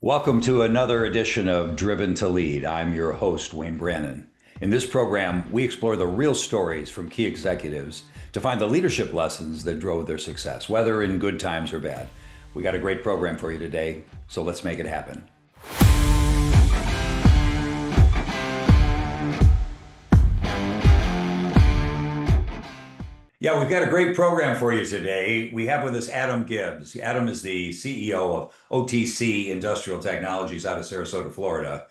Welcome to another edition of Driven to Lead. I'm your host, Wayne Brannon. In this program, we explore the real stories from key executives to find the leadership lessons that drove their success, whether in good times or bad. We got a great program for you today, so let's make it happen. Yeah, we've got a great program for you today. We have with us Adam Gibbs. Adam is the CEO of OTC Industrial Technologies out of Sarasota, Florida.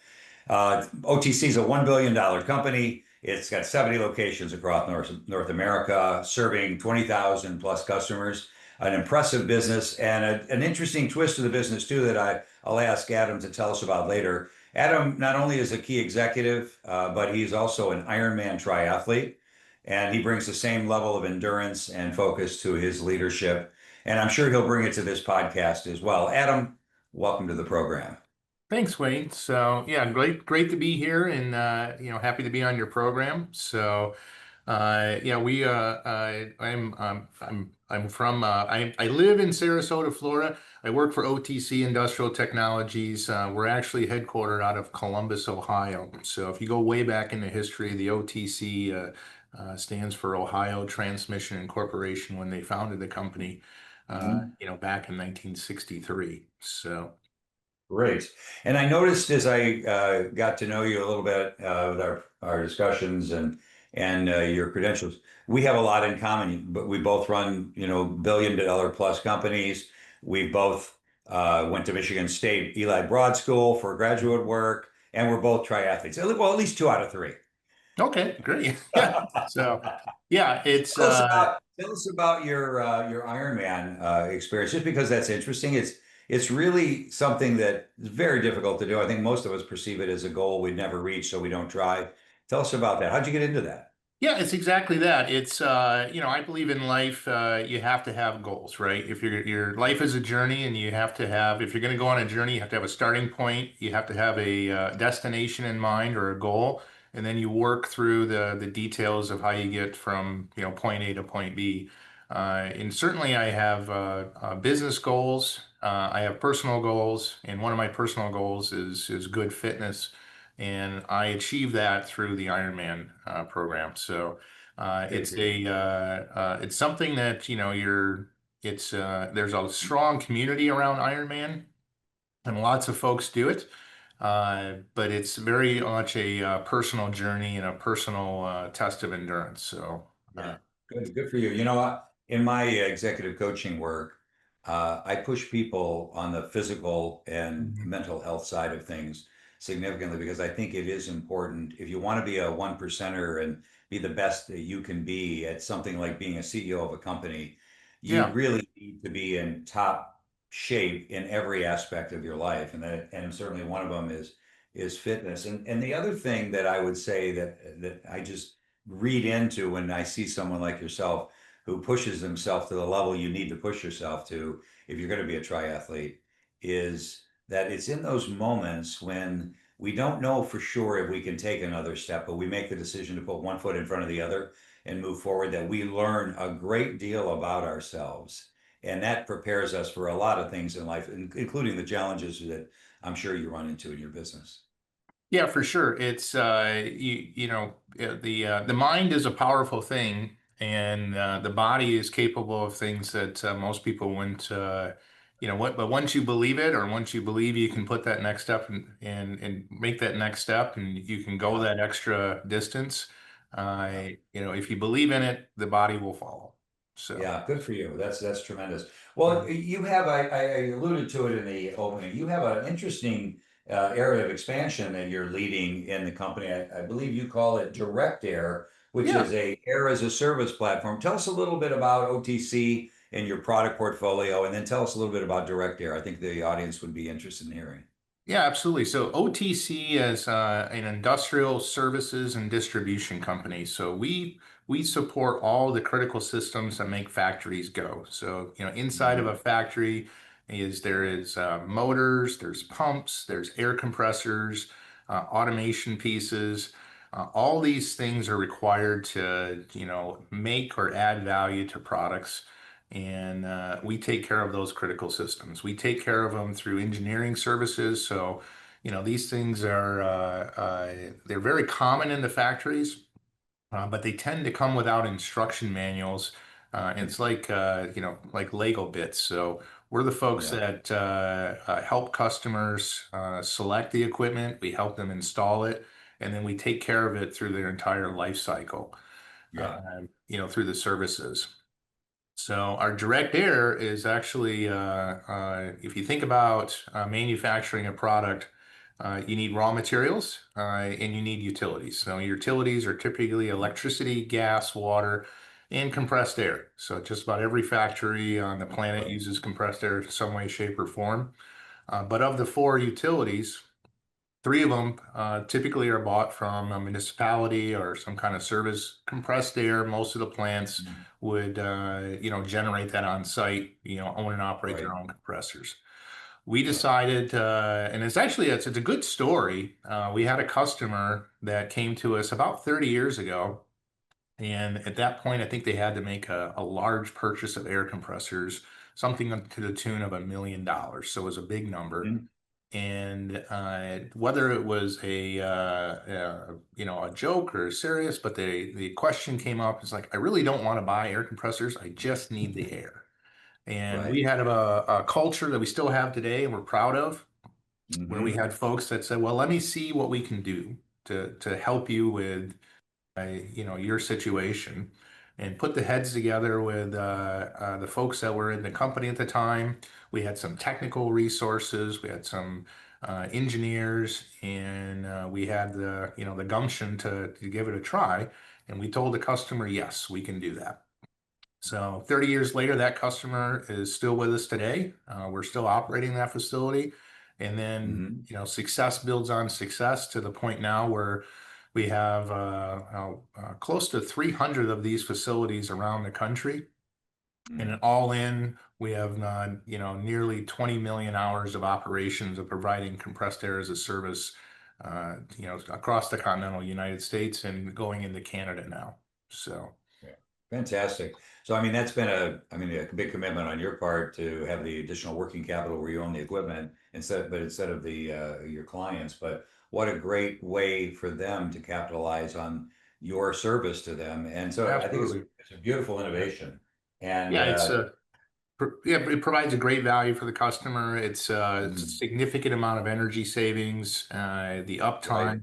OTC is a $1 billion company. It's got 70 locations across North America, serving 20,000 plus customers. An impressive business and an interesting twist to the business, too, that I'll ask Adam to tell us about later. Adam not only is a key executive, but he's also an Ironman triathlete. And he brings the same level of endurance and focus to his leadership. And I'm sure he'll bring it to this podcast as well. Adam, welcome to the program. Thanks, Wayne. So yeah, great to be here, and happy to be on your program. So yeah, I live in Sarasota, Florida. I work for OTC Industrial Technologies. We're actually headquartered out of Columbus, Ohio. So if you go way back in the history, the OTC stands for Ohio Transmission and Corporation when they founded the company, back in 1963. So. Great. And I noticed as I got to know you a little bit with our discussions and your credentials, we have a lot in common. But we both run, billion-dollar plus companies. We both went to Michigan State Eli Broad School for graduate work, and we're both triathletes. Well, at least 2 out of 3. Okay, great. Yeah. So, yeah, it's tell us about your Ironman experience, just because that's interesting. It's really something that is very difficult to do. I think most of us perceive it as a goal we'd never reach, so we don't try. Tell us about that. How'd you get into that? Yeah, it's exactly that. It's I believe in life, you have to have goals, right? If your life is a journey, and you have to have, if you're going to go on a journey, you have to have a starting point. You have to have a destination in mind or a goal, and then you work through the details of how you get from point A to point B. And certainly, I have business goals. I have personal goals, and one of my personal goals is good fitness, and I achieve that through the Ironman program. So it's something that there's a strong community around Ironman, and lots of folks do it. But it's very much a personal journey and a personal test of endurance. So Yeah, good for you. You know what? In my executive coaching work, I push people on the physical and Mhm. mental health side of things significantly because I think it is important. If you want to be a one percenter and be the best that you can be at something like being a CEO of a company, you Yeah. really need to be in top shape in every aspect of your life. And certainly one of them is fitness. And the other thing that I would say that I just read into when I see someone like yourself who pushes himself to the level you need to push yourself to if you're going to be a triathlete is that it's in those moments when we don't know for sure if we can take another step, but we make the decision to put one foot in front of the other and move forward, that we learn a great deal about ourselves. And that prepares us for a lot of things in life, including the challenges that I'm sure you run into in your business. Yeah, for sure. It's the mind is a powerful thing, and the body is capable of things that most people wouldn't. But once you believe it, or once you believe you can put that next step and make that next step, and you can go Yeah. that extra distance. If you believe in it, the body will follow. So. Yeah, good for you. That's tremendous. Well, you have, I alluded to it in the opening, you have an interesting area of expansion that you're leading in the company. I believe you call it Direct Air, which Yeah. is a air as a service platform. Tell us a little bit about OTC and your product portfolio, and then tell us a little bit about Direct Air. I think the audience would be interested in hearing. Yeah, absolutely. So OTC is an industrial services and distribution company. So we support all the critical systems that make factories go. So inside of Mhm. a factory there is motors, there's pumps, there's air compressors, automation pieces. All these things are required to make or add value to products. and we take care of those critical systems. We take care of them through engineering services. So, these things are they're very common in the factories, but they tend to come without instruction manuals. It's like like Lego bits. So we're the folks Yeah. that help customers select the equipment. We help them install it, and then we take care of it through their entire life cycle. Yeah. Through the services. So our direct air is actually, if you think about manufacturing a product, you need raw materials and you need utilities. So utilities are typically electricity, gas, water, and compressed air. So just about every factory on the planet Right. uses compressed air in some way, shape, or form. But of the four utilities, three of them typically are bought from a municipality or some kind of service. Compressed air, most of the plants Mhm. would, generate that on site, own and operate their Right. own compressors. We Right. decided, and it's a good story. We had a customer that came to us about 30 years ago. And at that point, I think they had to make a large purchase of air compressors, something to the tune of $1 million. So it was a big number. Mhm. And whether it was a joke or serious, but the question came up. It's like, I really don't want to buy air compressors. I just need the air. And we Right. had a culture that we still have today, and we're proud of, where we Hmm. had folks that said, "Well, let me see what we can do to help you with your situation," and put the heads together with the folks that were in the company at the time. We had some technical resources, we had some engineers, and we had the gumption to give it a try. And we told the customer, yes, we can do that. So 30 years later, that customer is still with us today. We're still operating that facility. And then, Hmm. success builds on success to the point now where we have close to 300 of these facilities around the country. And all in, we have nearly 20 million hours of operations of providing compressed air as a service, across the continental United States and going into Canada now. So. Yeah. Fantastic. So, I mean, that's been a big commitment on your part to have the additional working capital where you own the equipment instead of the your clients. But what a great way for them to capitalize on your service to them. And so, I think Absolutely. it's a beautiful innovation. And Yeah, it provides a great value for the customer. It's a mm, significant amount of energy savings, the right, uptime,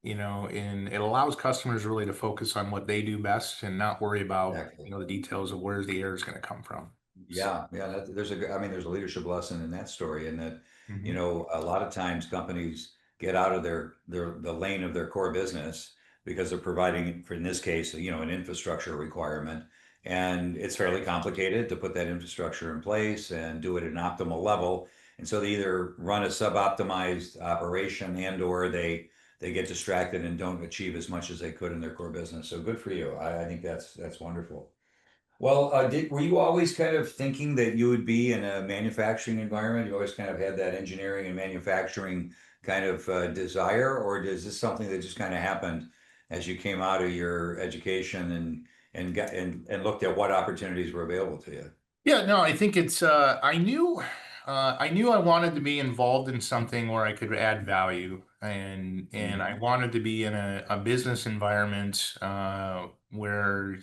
and it allows customers really to focus on what they do best and not worry about, exactly. the details of where the air is going to come from. So, Yeah, yeah. I mean, there's a leadership lesson in that story, in that, mhm. a lot of times companies get out of the lane of their core business because they're providing, for in this case, an infrastructure requirement, and it's fairly complicated to put that infrastructure in place and do it at an optimal level. And so they either run a sub-optimized operation and/or they get distracted and don't achieve as much as they could in their core business. So good for you. I think that's wonderful. Well, were you always kind of thinking that you would be in a manufacturing environment? You always kind of had that engineering and manufacturing kind of desire, or is this something that just kind of happened as you came out of your education and looked at what opportunities were available to you? Yeah, no, I think it's I knew I wanted to be involved in something where I could add value, and I Hmm. wanted to be in a business environment where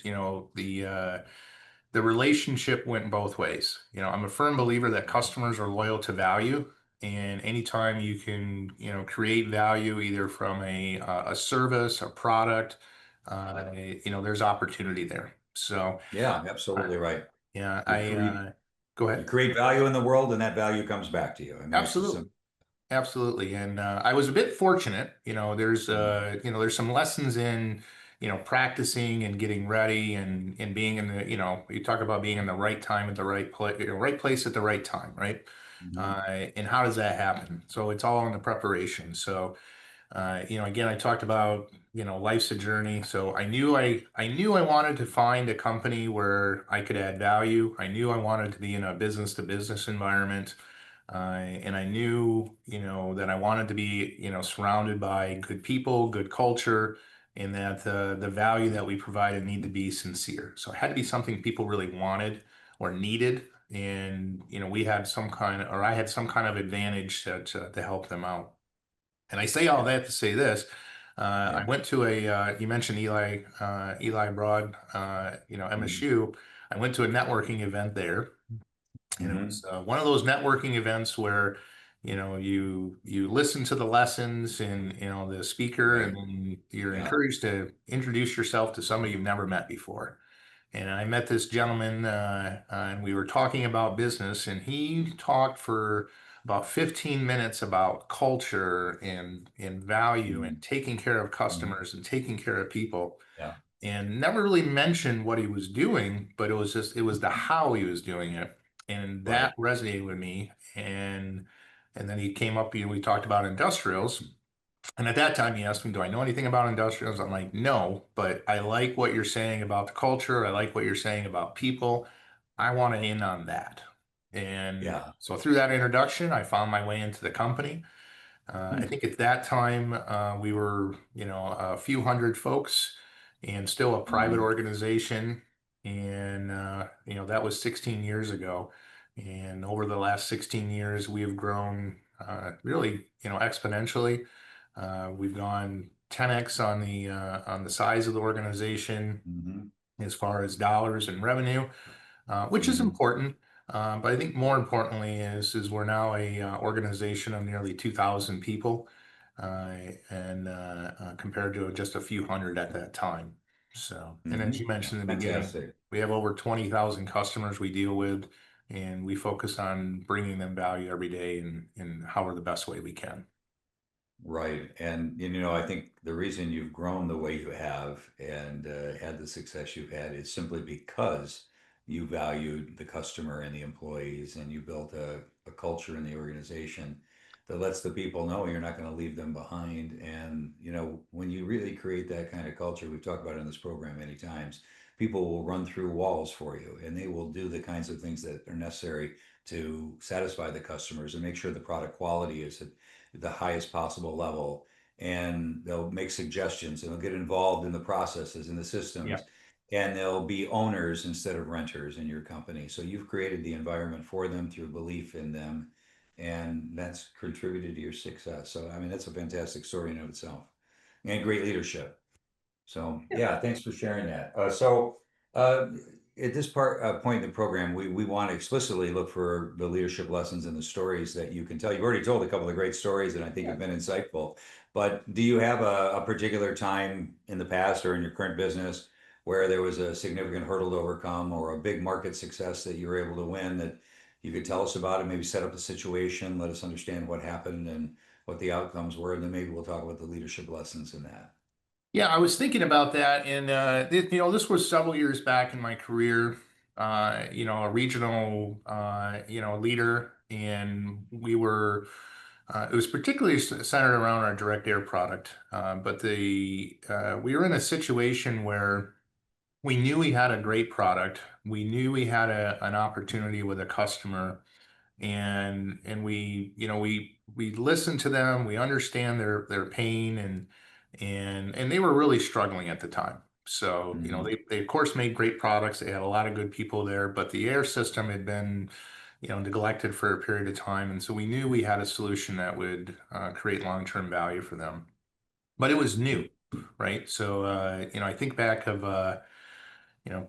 the relationship went both ways. I'm a firm believer that customers are loyal to value, and anytime you can, create value either from a service, a product, there's opportunity there. So, Yeah, I- absolutely right. yeah, You create go you ahead. create value in the world, and that value comes back to you. I mean, it's just Absolutely. simple. Absolutely. And I was a bit fortunate, Mhm. there's some lessons in, practicing and getting ready and being in you talk about being in the right time at the right place, right place at the right time, right? Mhm. And how does that happen? So it's all in the preparation. So, again, I talked about, life's a journey. So I knew I wanted to find a company where I could add value. I knew I wanted to be in a business to business environment. And I knew, that I wanted to be, surrounded by good people, good culture, and that the value that we provided need to be sincere. So it had to be something people really wanted. or needed. And, we had some kind of, or I had some kind of advantage to help them out. And I say all that to say this. I Yeah. went to you mentioned Eli Broad, Mhm. MSU. I went to a networking event there, and it was Mhm. one of those networking events where, you listen to the lessons and, the speaker, and Right. then you're Yeah. encouraged to introduce yourself to somebody you've never met before. And I met this gentleman, and we were talking about business, and he talked for about 15 minutes about culture and value Mhm. and taking care of Mhm. customers and taking care of people, Yeah. and never really mentioned what he was doing, but it was the how he was doing it. And Right. that resonated with me. And then he came up, we talked about industrials. And at that time, he asked me, "Do I know anything about industrials?" I'm like, "No, but I like what you're saying about the culture. I like what you're saying about people. I want to in on that." And Yeah. so through that introduction, I found my way into the company. I Hmm. think at that time, we were, a few hundred folks and still a private Mhm. organization. And, that was 16 years ago. And over the last 16 years, we have grown really, exponentially. We've gone 10x on the size of the organization Mhm. as far as dollars and revenue, which is Mhm. important. But I think more importantly is we're now a organization of nearly 2,000 people, uh, and compared to just a few hundred at that time. So, and as Mhm. you mentioned in the beginning, Fantastic. we have over 20,000 customers we deal with, and we focus on bringing them value every day and how we're the best way we can. Right. And, I think the reason you've grown the way you have and had the success you've had is simply because you valued the customer and the employees, and you built a culture in the organization that lets the people know you're not going to leave them behind. And, when you really create that kind of culture, we've talked about it in this program many times, people will run through walls for you, and they will do the kinds of things that are necessary to satisfy the customers and make sure the product quality is the highest possible level. And they'll make suggestions, and they'll get involved in the processes and the Yeah. systems, and they'll be owners instead of renters in your company. So you've created the environment for them through belief in them, and that's contributed to your success. So, I mean, that's a fantastic story in of itself, and great leadership. So yeah, thanks for sharing that. Uh, at this point in the program, we want to explicitly look for the leadership lessons and the stories that you can tell. You've already told a couple of great stories, and I think Yeah. have been insightful. But do you have a particular time in the past or in your current business where there was a significant hurdle to overcome, or a big market success that you were able to win, that you could tell us about, and maybe set up the situation, let us understand what happened and what the outcomes were, and then maybe we'll talk about the leadership lessons in that. Yeah, I was thinking about that, and this was several years back in my career. A regional, leader, and we were. It was particularly centered around our direct air product, but the we were in a situation where we knew we had a great product. We knew we had an opportunity with a customer, and we listen to them, we understand their pain, and they were really struggling at the time. So Mhm. they of course made great products. They had a lot of good people there, but the air system had been neglected for a period of time, and so we knew we had a solution that would create long-term value for them, but it was new, right? So I think back of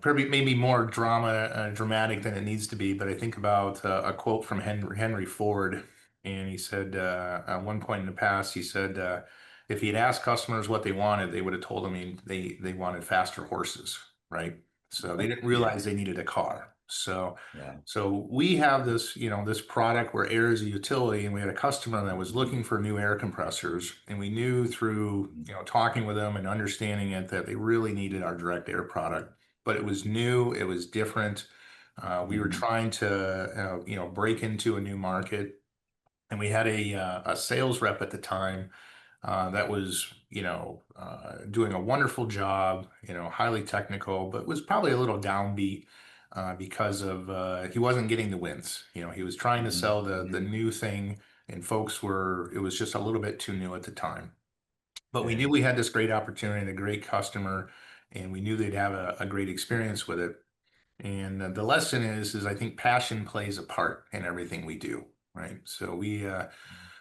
probably maybe more dramatic than it needs to be. But I think about a quote from Henry Ford, and he said at one point in the past, he said if he had asked customers what they wanted, they would have told him they wanted faster horses, right? So they didn't Yeah. realize they needed a car. So Yeah. so we have this product where air is a utility, and we had a customer that was looking for new air compressors, and we knew through talking with them and understanding it that they really needed our direct air product, but it was new, it was different. We were Mhm. trying to, break into a new market, and we had a sales rep at the time that was, doing a wonderful job, highly technical, but was probably a little downbeat because of he wasn't getting the wins. He was trying to Mhm. sell the Mhm. new thing, and it was just a little bit too new at the time. But we knew Okay. we had this great opportunity and a great customer, and we knew they'd have a great experience with it. And the lesson is I think passion plays a part in everything we do, right? So we had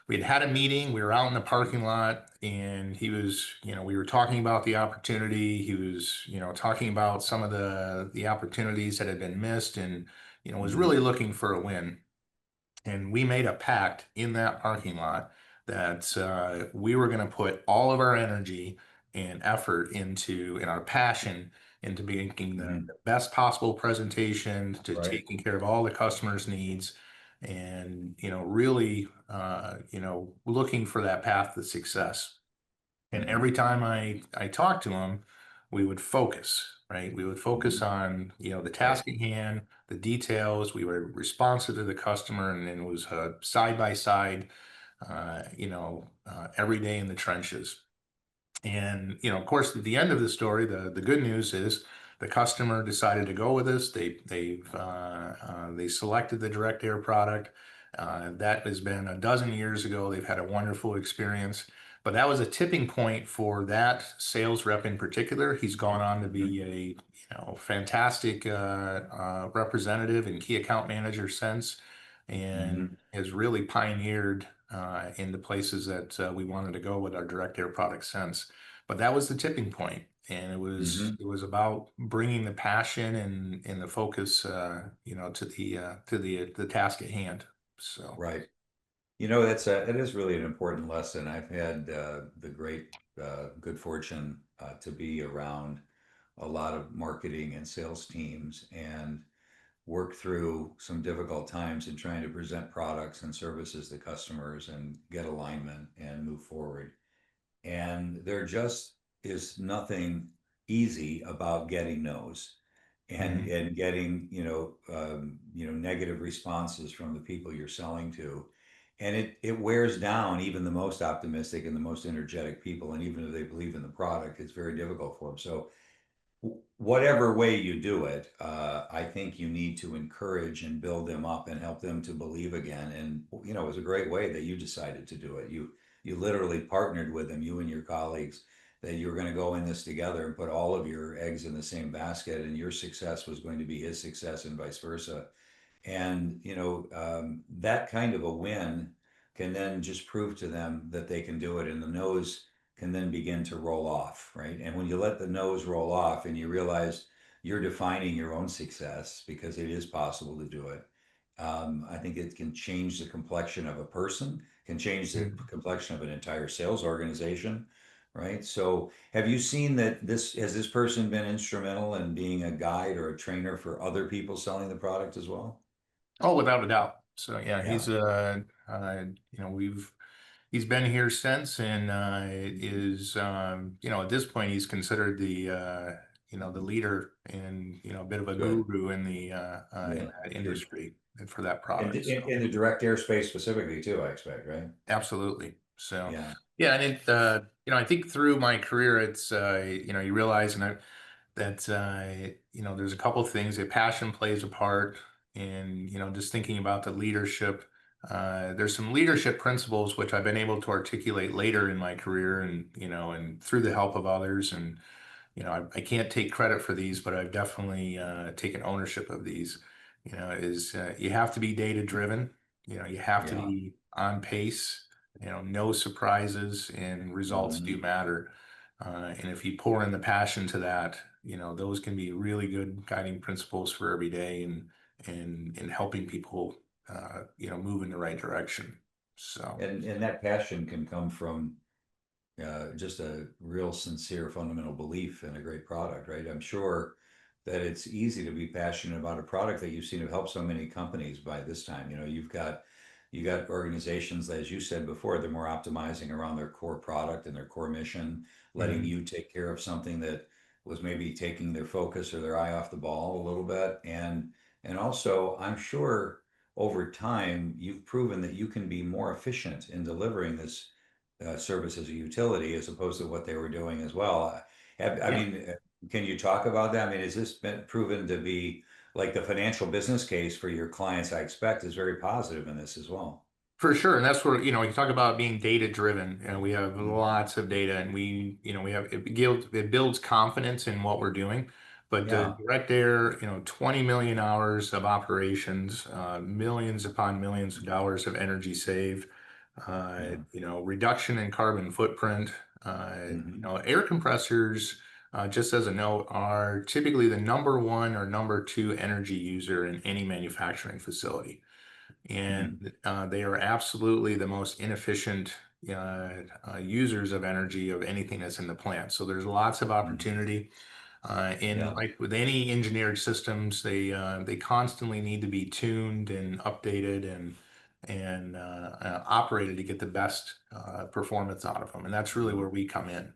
had a meeting. We were out in the parking lot, and he was, we were talking about the opportunity. He was, talking about some of the opportunities that had been missed, and was Mhm. really looking for a win. And we made a pact in that parking lot that we were going to put all of our energy and effort into, and our passion into making Mhm. the best possible presentation, to Right. taking care of all the customers' needs, and really, looking for that path to success. And Mhm. every time I talked to him, we would focus, right? We would focus Mhm. on, the Right. task at hand, the details. We were responsive to the customer, and it was side by side, every day in the trenches. And of course, at the end of the story, the good news is the customer decided to go with us. They selected the direct air product. That has been a dozen years ago. They've had a wonderful experience. But that was a tipping point for that sales rep in particular. He's gone on to Mhm. be a fantastic representative and key account manager since, and Mhm. has really pioneered in the places that we wanted to go with our direct air product since. But that was the tipping point, and Mhm. it was about bringing the passion and the focus, to the task at hand. So. Right. It is really an important lesson. I've had the great good fortune to be around a lot of marketing and sales teams and work through some difficult times in trying to present products and services to customers and get alignment and move forward. And there just is nothing easy about getting no's Mhm. and getting negative responses from the people you're selling to, and it wears down even the most optimistic and the most energetic people, and even if they believe in the product, it's very difficult for them. So whatever way you do it, I think you need to encourage and build them up and help them to believe again. And it was a great way that you decided to do it. You literally partnered with them, you and your colleagues, that you were going to go in this together and put all of your eggs in the same basket, and your success was going to be his success, and vice versa. And that kind of a win can then just prove to them that they can do it, and the no's can then begin to roll off, right? And when you let the no's roll off and you realize you're defining your own success because it is possible to do it, I think it can change the complexion of a person, can change the Mhm. complexion of an entire sales organization, right? So have you seen that this person been instrumental in being a guide or a trainer for other people selling the product as well? Oh, without a doubt. So yeah, Yeah, he's been here since, and is at this point he's considered the leader, and a bit of a good. guru in Yeah, that good. industry and for that In, product. in, So. in the direct airspace specifically too, I expect, right? Absolutely. So, Yeah. yeah, and I think through my career, it's, you realize, that, there's a couple of things. That passion plays a part, and, just thinking about the leadership. There's some leadership principles which I've been able to articulate later in my career, and, and through the help of others. And I can't take credit for these, but I've definitely taken ownership of these. Is you have to be data driven. You have to Yeah. be on pace. No surprises, and results do Hmm. matter. And if you pour in the passion to that, those can be really good guiding principles for every day, and helping people, move in the right direction. So. And that passion can come from just a real sincere fundamental belief in a great product, right? I'm sure that it's easy to be passionate about a product that you've seen have helped so many companies by this time. You got organizations that, as you said before, they're more optimizing around their core product and their core mission, letting Mhm. you take care of something that was maybe taking their focus or their eye off the ball a little bit. And also, I'm sure over time you've proven that you can be more efficient in delivering this service as a utility as opposed to what they were doing as well. I Yeah. mean, can you talk about that? I mean, has this been proven to be like the financial business case for your clients? I expect is very positive in this as well. For sure, and that's where, you talk about being data driven. We have Mhm. lots of data, and we have it builds confidence in what we're doing. But Yeah. direct air, 20 million hours of operations, millions upon millions of dollars of energy saved, Yeah. reduction in carbon footprint. Hmm. Air compressors, just as a note, are typically the number one or number two energy user in any manufacturing facility. Hmm. And they are absolutely the most inefficient users of energy of anything that's in the plant. So there's lots of Hmm. opportunity. In Yeah. like with any engineered systems, they constantly need to be tuned and updated and operated to get the best performance out of them. And that's really Mhm. where we come in.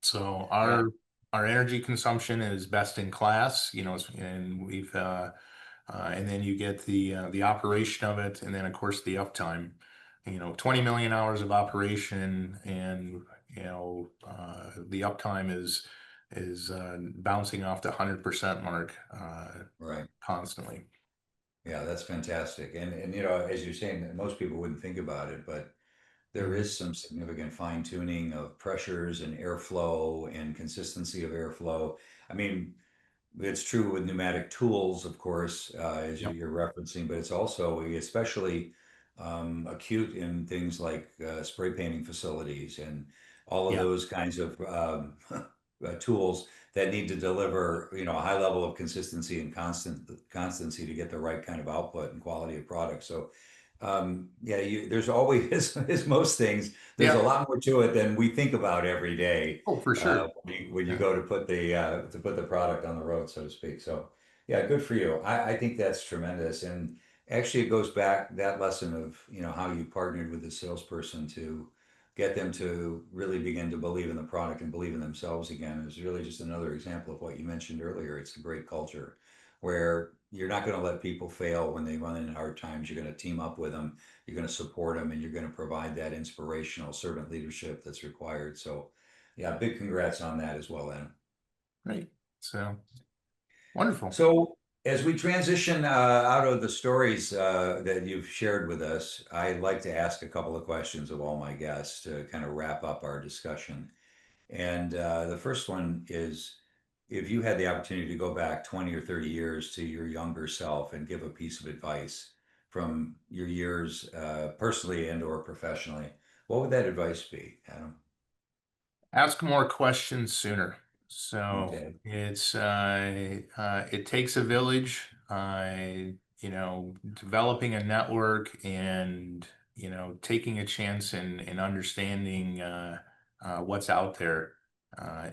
So Yeah. our energy consumption is best in class, and and then you get the operation of it, and then of course the uptime. 20 million hours of operation, and the uptime is bouncing off the 100% mark Right. constantly. Yeah, that's fantastic. And as you're saying, most people wouldn't think about it, but there Mhm. is some significant fine tuning of pressures and airflow and consistency of airflow. I mean, it's true with pneumatic tools, of course, as Yep. you're referencing, but it's also especially acute in things like spray painting facilities and all of Yeah. those kinds of tools that need to deliver, a high level of consistency and constancy to get the right kind of output and quality of product. So, yeah, there's always, as most things, there's a Yeah. lot more to it than we think about every day Oh, for sure. when you Yeah. go to put the product on the road, so to speak. So, yeah, good for you. I think that's tremendous, and actually, it goes back that lesson of how you partnered with the salesperson to get them to really begin to believe in the product and believe in themselves again is really just another example of what you mentioned earlier. It's a great culture where you're not going to let people fail when they run into hard times. You're going to team up with them, you're going to support them, and you're going to provide that inspirational servant leadership that's required. So, yeah, big congrats on that as well, Adam. Great. So wonderful. So, as we transition out of the stories that you've shared with us, I'd like to ask a couple of questions of all my guests to kind of wrap up our discussion. And the first one is, if you had the opportunity to go back 20 or 30 years to your younger self and give a piece of advice from your years personally and or professionally, what would that advice be, Adam? Ask more questions sooner. So Okay. it takes a village, developing a network and, taking a chance and understanding what's out there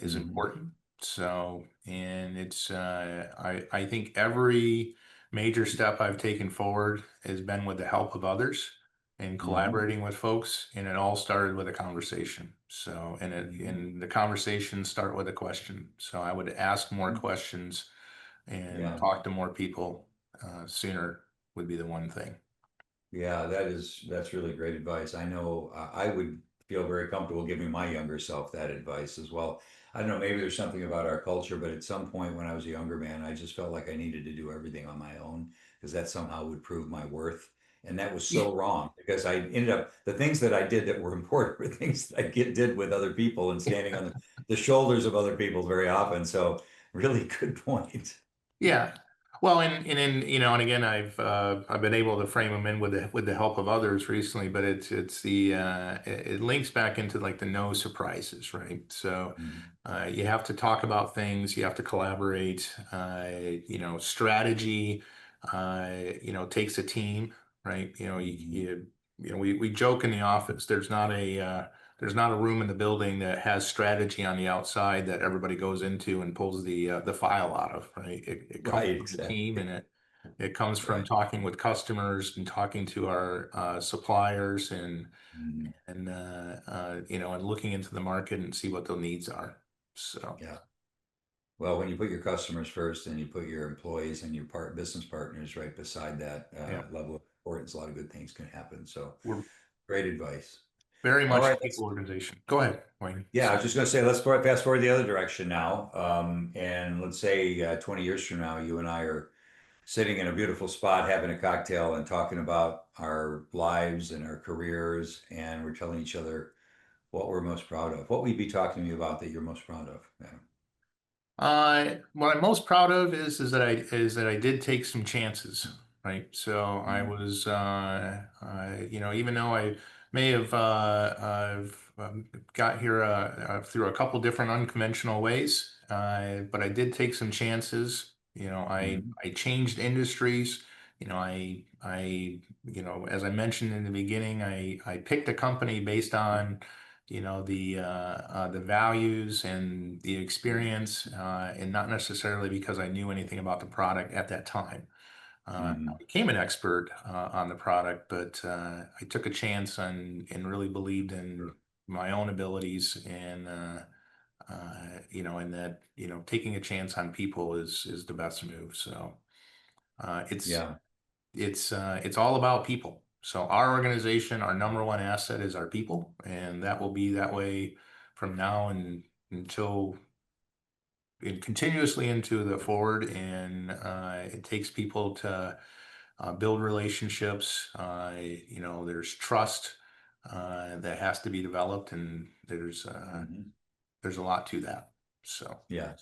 is Hmm. important. So, and I think every major step I've taken forward has been with the help of others and Hmm. collaborating with folks, and it all started with a conversation. So, Hmm. and the conversations start with a question. So I would ask more questions and Yeah. talk to more people sooner would be the one thing. Yeah, that's really great advice. I know I would feel very comfortable giving my younger self that advice as well. I don't know, maybe there's something about our culture, but at some point when I was a younger man, I just felt like I needed to do everything on my own because that somehow would prove my worth. And that was Yeah, so wrong because I ended up the things that I did that were important were things that did with other people and standing on the shoulders of other people very often. So really good point. yeah. Well, and again, I've been able to frame them in with the help of others recently, but it links back into like the no surprises, right? So Mhm. you have to talk about things, you have to collaborate. Strategy, takes a team, right? Mhm. We joke in the office. There's not a room in the building that has strategy on the outside that everybody goes into and pulls the file out of, right? It comes Right, from the team, and exactly. it comes from Right. talking with customers and talking to our suppliers Mhm. and looking into the market and see what the needs are. So Yeah. Well, when you put your customers first and you put your employees and your business partners right beside that yeah, level of importance, a lot of good things can happen. So we're great advice. very All much a right, people organization. Go ahead, Wayne. yeah, I was just going to say, let's fast forward the other direction now. And let's say 20 years from now, you and I are sitting in a beautiful spot, having a cocktail and talking about our lives and our careers. And we're telling each other what we're most proud of. What will you be talking to me about that you're most proud of? Yeah. What I'm most proud of is that I did take some chances, right? So I Mhm. was, even though I may have I've got here through a couple different unconventional ways, but I did take some chances. Mhm. I changed industries. As I mentioned in the beginning, I picked a company based on the values and the experience, and not necessarily because I knew anything about the product at that time. I Mhm. became an expert on the product, but I took a chance and really believed in Sure. my own abilities, and that taking a chance on people is the best move. So uh, it's Yeah. it's all about people. So our organization, our number one asset is our people, and that will be that way from now and until and continuously into the forward. And it takes people to build relationships. There's trust that has to be developed, and Mhm. there's a lot to that. So. Yeah.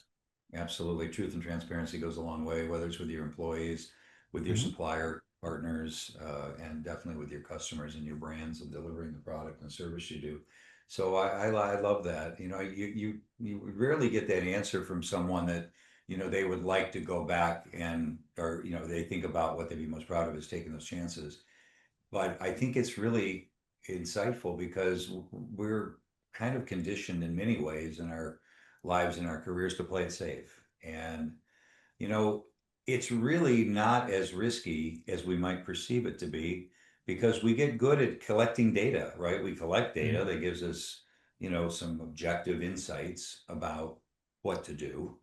Absolutely. Truth and transparency goes a long way, whether it's with your employees, with your Mhm. supplier partners, and definitely with your customers and your brands and delivering the product and service you do. So I love that. You rarely get that answer from someone that, they would like to go back and, or, they think about what they'd be most proud of is taking those chances. But I think it's really insightful because we're kind of conditioned in many ways in our lives and our careers to play it safe. And, you know, it's really not as risky as we might perceive it to be because we get good at collecting data, right? We collect data Mhm. that gives us, some objective insights about what to do.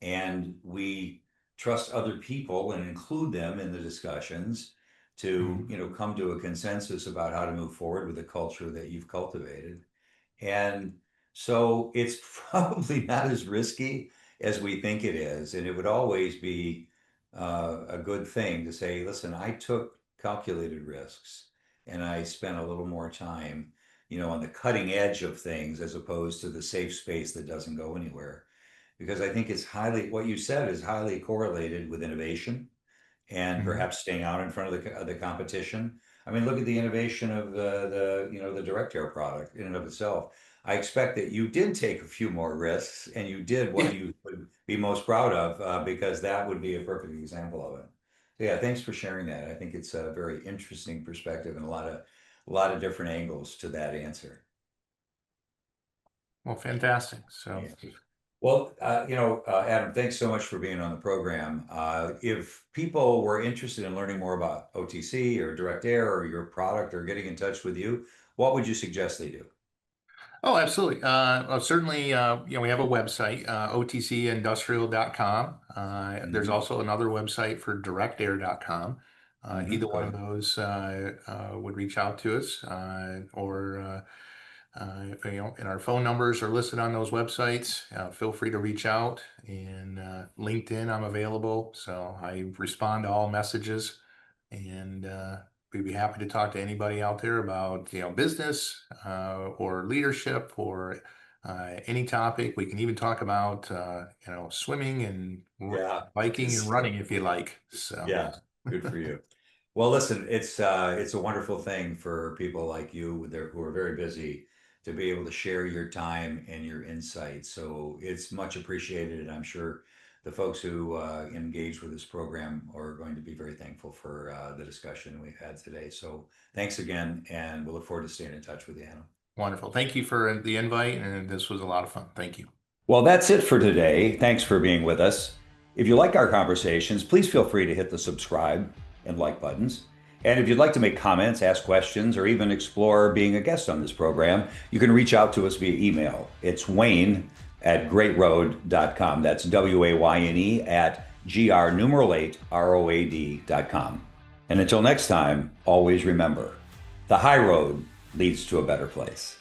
And we trust other people and include them in the discussions to, Mhm. come to a consensus about how to move forward with the culture that you've cultivated. And so it's probably not as risky as we think it is. And it would always be a good thing to say, listen, I took calculated risks and I spent a little more time, on the cutting edge of things as opposed to the safe space that doesn't go anywhere. Because I think what you said is highly correlated with innovation and Mhm. perhaps staying out in front of the competition. I mean, look at the innovation of the direct air product in and of itself. I expect that you did take a few more risks and you did what Yeah. you would be most proud of because that would be a perfect example of it. So yeah, thanks for sharing that. I think it's a very interesting perspective and a lot of different angles to that answer. Well, fantastic. So. Yeah. Well, Adam, thanks so much for being on the program. If people were interested in learning more about OTC or direct air or your product or getting in touch with you, what would you suggest they do? Oh, absolutely. Well, certainly, we have a website, otcindustrial.com. There's Hmm. also another website for directair.com. Either one of Good. those would reach out to us, or and our phone numbers are listed on those websites. Feel free to reach out. And LinkedIn, I'm available, so I respond to all messages, and we'd be happy to talk to anybody out there about business, or leadership, or any topic. We can even talk about swimming and Yeah. biking and running if you like. So. Yeah, good for you. Well, listen, it's a wonderful thing for people like you who are very busy to be able to share your time and your insights. So it's much appreciated, and I'm sure the folks who engage with this program are going to be very thankful for the discussion we've had today. So thanks again, and we'll look forward to staying in touch with you, Anna. Wonderful. Thank you for the invite, and this was a lot of fun. Thank you. Well, that's it for today. Thanks for being with us. If you like our conversations, please feel free to hit the subscribe and like buttons. And if you'd like to make comments, ask questions, or even explore being a guest on this program, you can reach out to us via email. It's wayne@greatroad.com. That's WAYNE at GR8ROAD.com. And until next time, always remember the high road leads to a better place.